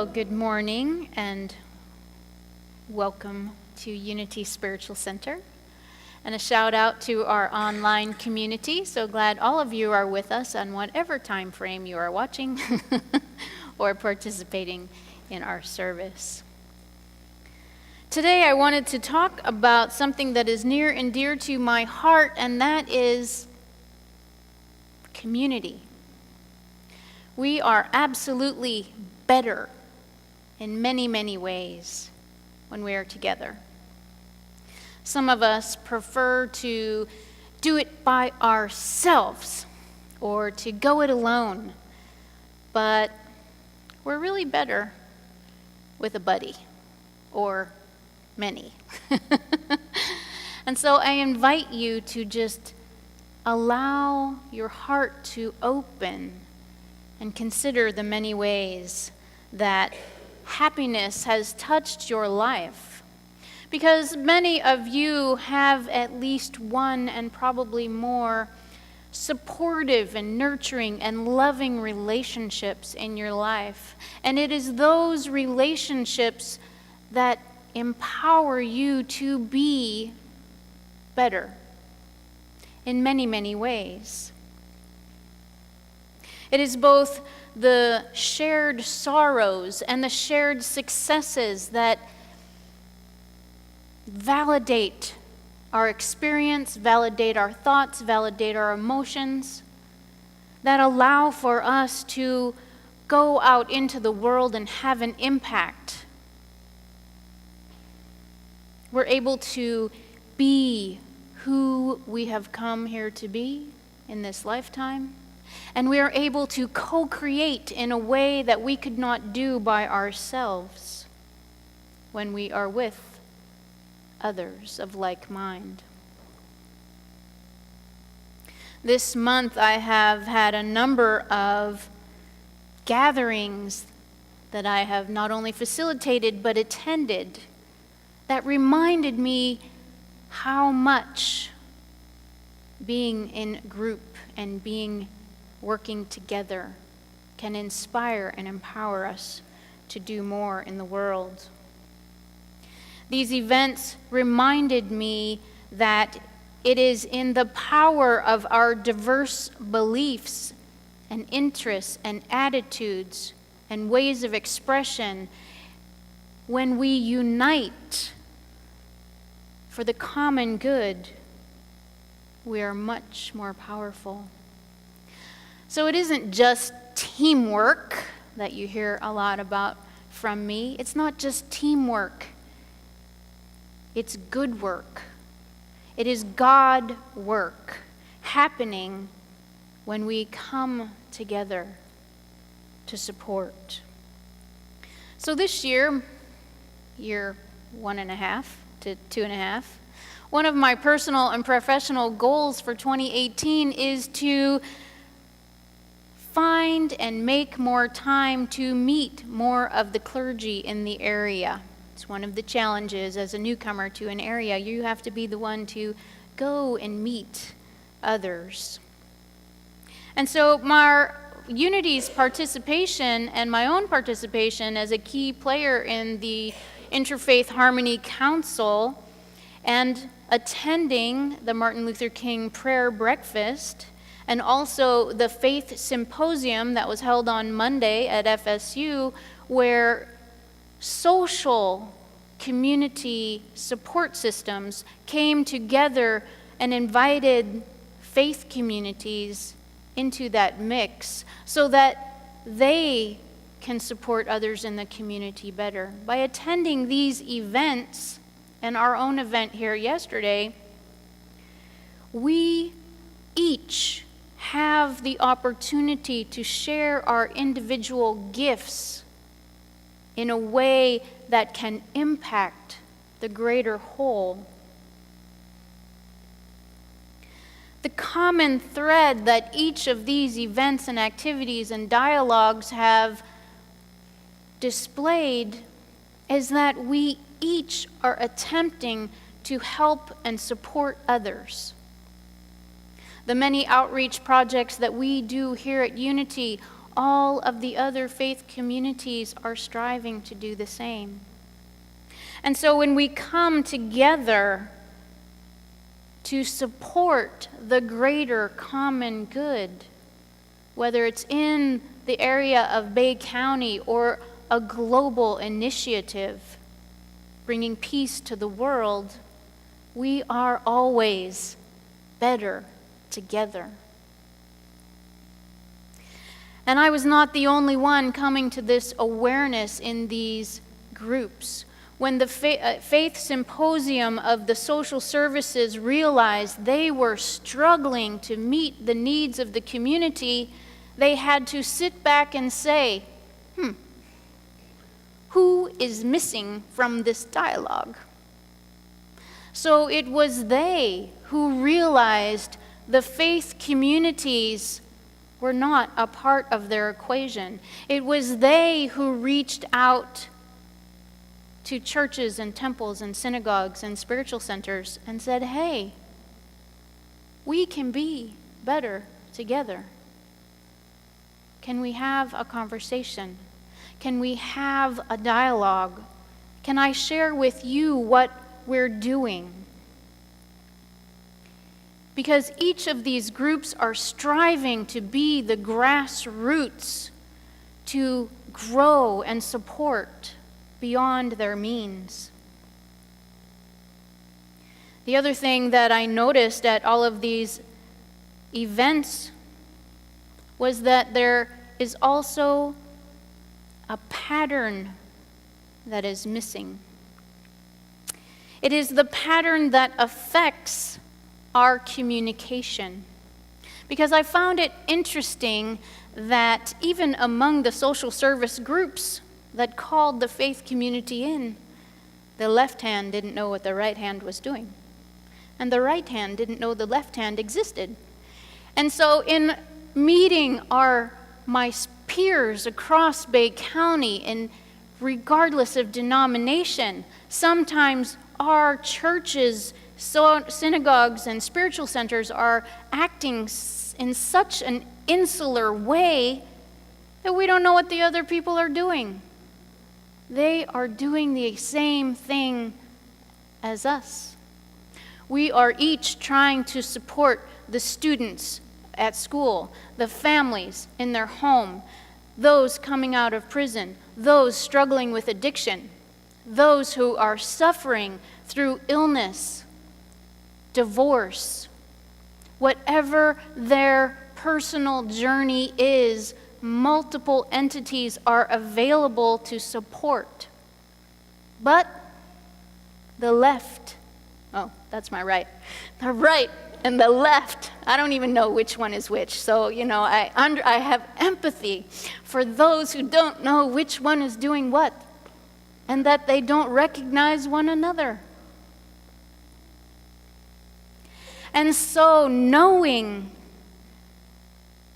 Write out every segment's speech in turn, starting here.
Well, good morning and welcome to Unity Spiritual Center. And a shout out to our online community. So glad all of you are with us on whatever time frame you are watching or participating in our service. Today I wanted to talk about something that is near and dear to my heart, and that is community. We are absolutely better in many, many ways when we are together. Some of us prefer to do it by ourselves or to go it alone, but we're really better with a buddy or many. And so I invite you to just allow your heart to open and consider the many ways that happiness has touched your life. Because many of you have at least one and probably more supportive and nurturing and loving relationships in your life. And it is those relationships that empower you to be better in many, many ways. It is both the shared sorrows and the shared successes that validate our experience, validate our thoughts, validate our emotions, that allow for us to go out into the world and have an impact. We're able to be who we have come here to be in this lifetime. And we are able to co-create in a way that we could not do by ourselves when we are with others of like mind. This month I have had a number of gatherings that I have not only facilitated but attended that reminded me how much being in group and working together can inspire and empower us to do more in the world. These events reminded me that it is in the power of our diverse beliefs and interests and attitudes and ways of expression when we unite for the common good, we are much more powerful. So it isn't just teamwork that you hear a lot about from me. It's not just teamwork. It's good work. It is God work happening when we come together to support. So this year 1.5 to 2.5, one of my personal and professional goals for 2018 is to find and make more time to meet more of the clergy in the area. It's one of the challenges as a newcomer to an area. You have to be the one to go and meet others. And so my Unity's participation and my own participation as a key player in the Interfaith Harmony Council and attending the Martin Luther King prayer breakfast and also the Faith Symposium that was held on Monday at FSU, where social community support systems came together and invited faith communities into that mix so that they can support others in the community better. By attending these events, and our own event here yesterday, we each have the opportunity to share our individual gifts in a way that can impact the greater whole. The common thread that each of these events and activities and dialogues have displayed is that we each are attempting to help and support others. The many outreach projects that we do here at Unity all of the other faith communities are striving to do the same. And so when we come together to support the greater common good, whether it's in the area of Bay County or a global initiative bringing peace to the world, we are always better together. And I was not the only one coming to this awareness in these groups. When the Faith Symposium of the Social Services realized they were struggling to meet the needs of the community, they had to sit back and say, who is missing from this dialogue? So it was they who realized the faith communities were not a part of their equation. It was they who reached out to churches and temples and synagogues and spiritual centers and said, hey, we can be better together. Can we have a conversation? Can we have a dialogue? Can I share with you what we're doing? Because each of these groups are striving to be the grassroots to grow and support beyond their means. The other thing that I noticed at all of these events was that there is also a pattern that is missing. It is the pattern that affects our communication. Because I found it interesting that even among the social service groups that called the faith community in, the left hand didn't know what the right hand was doing. And the right hand didn't know the left hand existed. And so in meeting my peers across Bay County, and regardless of denomination, sometimes our churches, synagogues, and spiritual centers are acting in such an insular way that we don't know what the other people are doing. They are doing the same thing as us. We are each trying to support the students at school, the families in their home, those coming out of prison, those struggling with addiction, those who are suffering through illness, divorce, whatever their personal journey is, multiple entities are available to support. But the left, that's my right, the right and the left, I don't even know which one is which. So, I have empathy for those who don't know which one is doing what, and that they don't recognize one another. And so knowing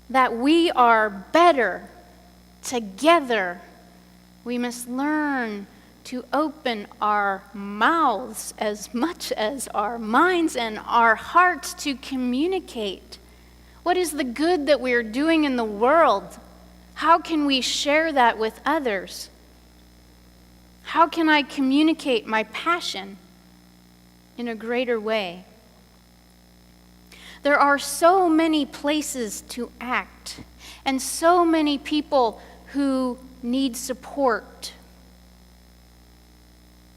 that we are better together, we must learn to open our mouths as much as our minds and our hearts to communicate. What is the good that we are doing in the world? How can we share that with others? How can I communicate my passion in a greater way? There are so many places to act, and so many people who need support.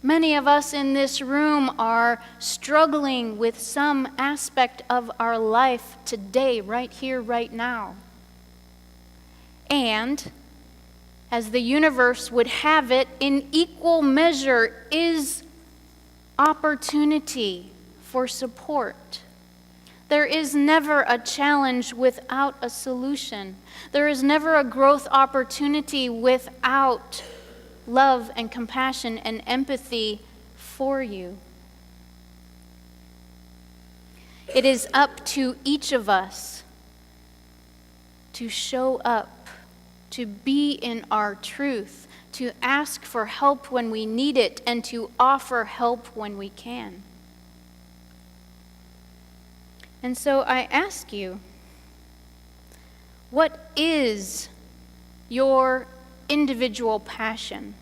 Many of us in this room are struggling with some aspect of our life today, right here, right now. And, as the universe would have it, in equal measure is opportunity for support. There is never a challenge without a solution. There is never a growth opportunity without love and compassion and empathy for you. It is up to each of us to show up, to be in our truth, to ask for help when we need it, and to offer help when we can. And so I ask you, what is your individual passion?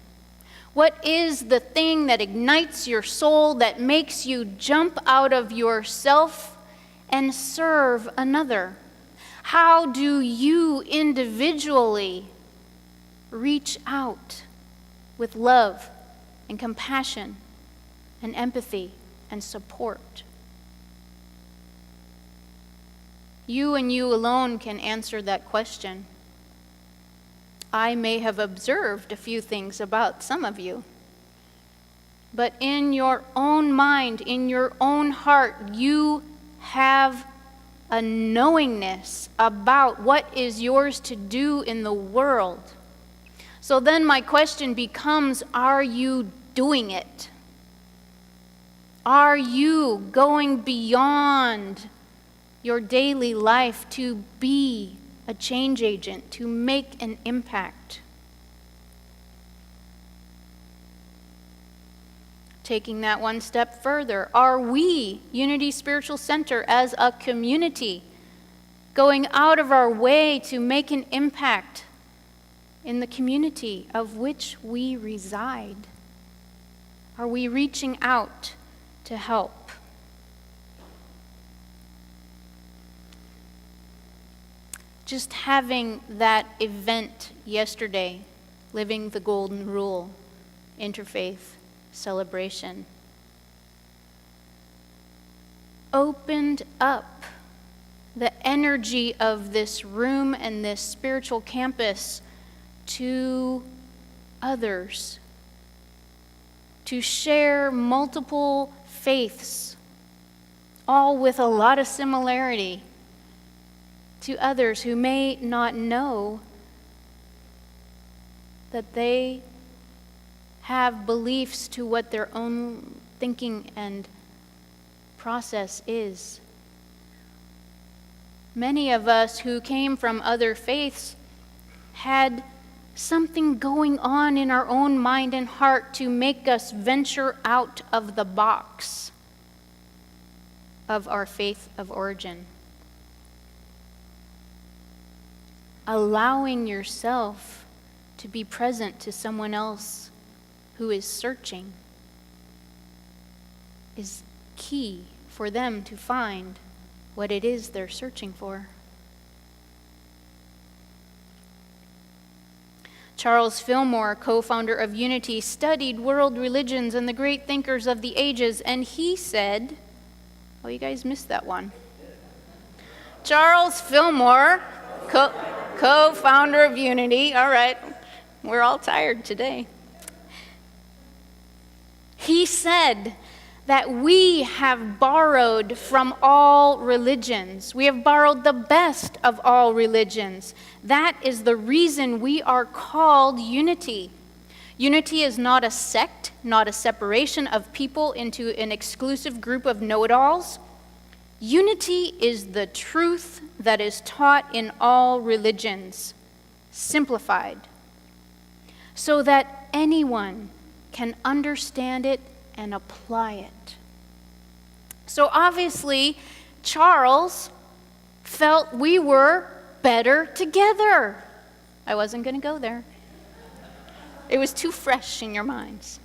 What is the thing that ignites your soul, that makes you jump out of yourself and serve another? How do you individually reach out with love and compassion and empathy and support? You and you alone can answer that question. I may have observed a few things about some of you, but in your own mind, in your own heart, you have a knowingness about what is yours to do in the world. So then my question becomes, are you doing it? Are you going beyond your daily life to be a change agent, to make an impact? Taking that one step further, are we, Unity Spiritual Center, as a community, going out of our way to make an impact in the community of which we reside? Are we reaching out to help? Just having that event yesterday, Living the Golden Rule, interfaith celebration, opened up the energy of this room and this spiritual campus to others, to share multiple faiths, all with a lot of similarity, to others who may not know that they have beliefs to what their own thinking and process is. Many of us who came from other faiths had something going on in our own mind and heart to make us venture out of the box of our faith of origin. Allowing yourself to be present to someone else who is searching is key for them to find what it is they're searching for. Charles Fillmore, co-founder of Unity, studied world religions and the great thinkers of the ages, and he said, oh, you guys missed that one. Charles Fillmore, co-founder of Unity. All right, we're all tired today. He said that we have borrowed from all religions. We have borrowed the best of all religions. That is the reason we are called Unity. Unity is not a sect, not a separation of people into an exclusive group of know-it-alls. Unity is the truth that is taught in all religions, simplified, so that anyone can understand it and apply it. So obviously, Charles felt we were better together. I wasn't going to go there. It was too fresh in your minds.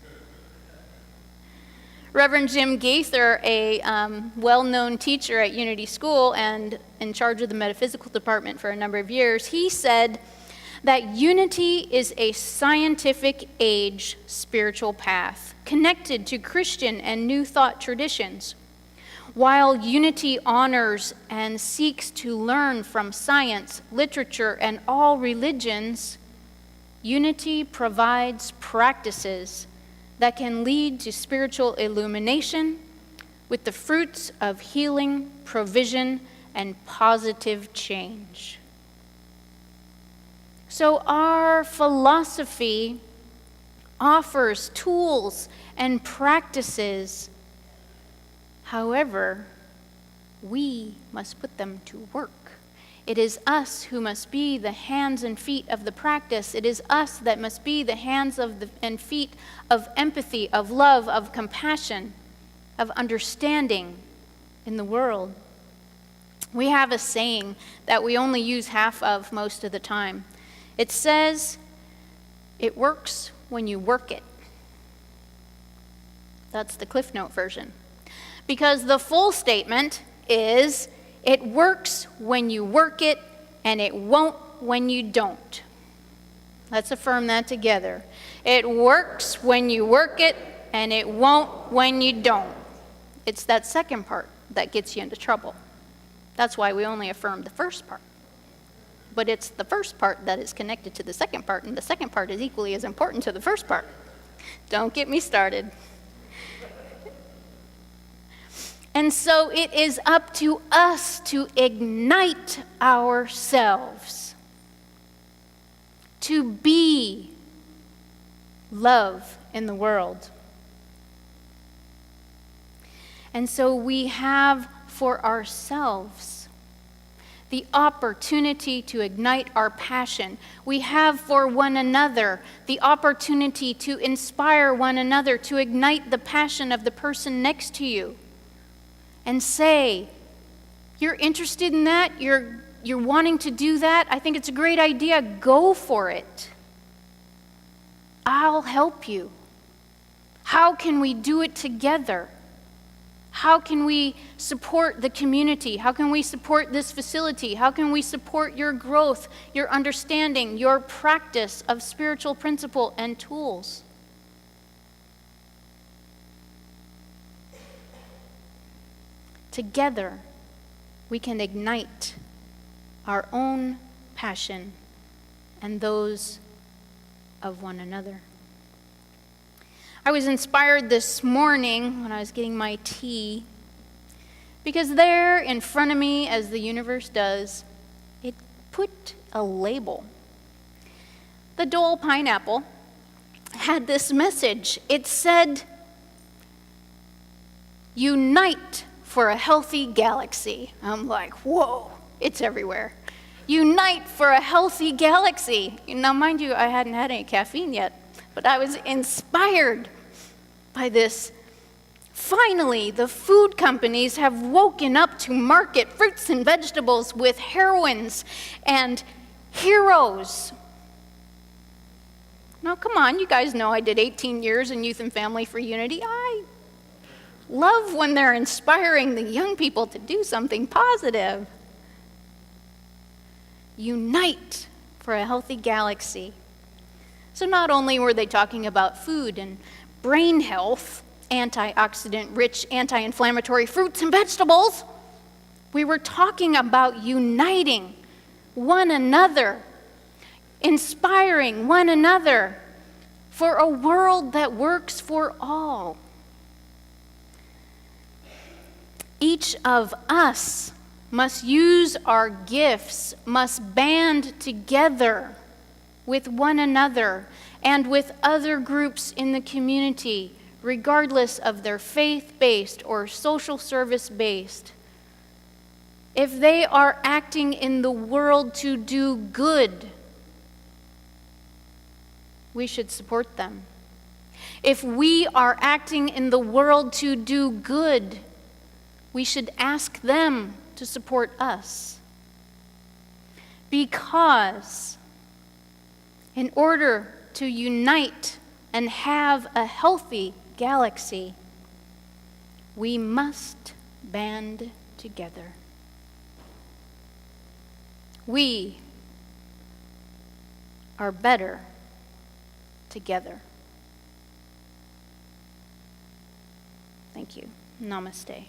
Reverend Jim Gaither, a well-known teacher at Unity School and in charge of the metaphysical department for a number of years, he said that unity is a scientific age spiritual path connected to Christian and New Thought traditions. While unity honors and seeks to learn from science, literature, and all religions, unity provides practices that can lead to spiritual illumination with the fruits of healing, provision, and positive change. So our philosophy offers tools and practices. However, we must put them to work. It is us who must be the hands and feet of the practice. It is us that must be the hands and feet of empathy, of love, of compassion, of understanding in the world. We have a saying that we only use half of most of the time. It says, it works when you work it. That's the Cliff Note version. Because the full statement is, it works when you work it, and it won't when you don't. Let's affirm that together. It works when you work it, and it won't when you don't. It's that second part that gets you into trouble. That's why we only affirm the first part. But it's the first part that is connected to the second part, and the second part is equally as important to the first part. Don't get me started. And so it is up to us to ignite ourselves, to be love in the world. And so we have for ourselves the opportunity to ignite our passion. We have for one another the opportunity to inspire one another, to ignite the passion of the person next to you. And say, you're interested in that? You're wanting to do that? I think it's a great idea. Go for it. I'll help you. How can we do it together? How can we support the community? How can we support this facility? How can we support your growth, your understanding, your practice of spiritual principle and tools? Together, we can ignite our own passion and those of one another. I was inspired this morning when I was getting my tea, because there in front of me, as the universe does, it put a label. The Dole pineapple had this message. It said, "Unite for a healthy galaxy." I'm like, whoa, it's everywhere. Unite for a healthy galaxy. Now, mind you, I hadn't had any caffeine yet, but I was inspired by this. Finally, the food companies have woken up to market fruits and vegetables with heroines and heroes. Now, come on, you guys know I did 18 years in Youth and Family for Unity. I love when they're inspiring the young people to do something positive. Unite for a healthy galaxy. So not only were they talking about food and brain health, antioxidant-rich, anti-inflammatory fruits and vegetables, we were talking about uniting one another, inspiring one another for a world that works for all. Each of us must use our gifts, must band together with one another and with other groups in the community, regardless of their faith-based or social service-based. If they are acting in the world to do good, we should support them. If we are acting in the world to do good, we should ask them to support us. Because in order to unite and have a healthy galaxy, we must band together. We are better together. Thank you. Namaste.